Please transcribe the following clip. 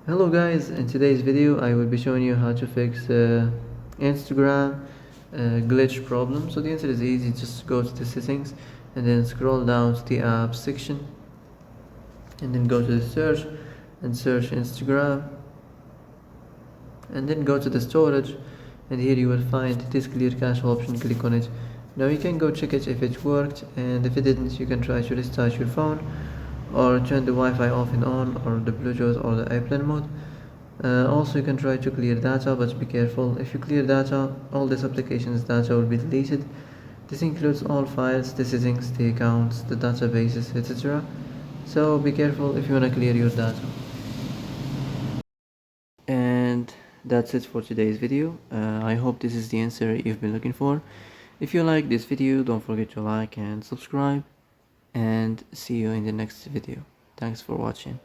Hello guys, in today's video I will be showing you how to fix Instagram glitch problem. So the answer is easy, just go to the settings and then scroll down to the app section and then go to the search and search Instagram and then go to the storage, and here you will find this clear cache option. Click on it. Now you can go check it if it worked, and if it didn't you can try to restart your phone or turn the Wi-Fi off and on, or the Bluetooth or the airplane mode. Also you can try to clear data, but be careful. If you clear data, all this application's data will be deleted. This includes all files, the settings, the accounts, the databases, etc. So be careful if you want to clear your data. And that's it for today's video. I hope this is the answer you've been looking for. If you like this video, don't forget to like and subscribe, and see you in the next video. Thanks for watching.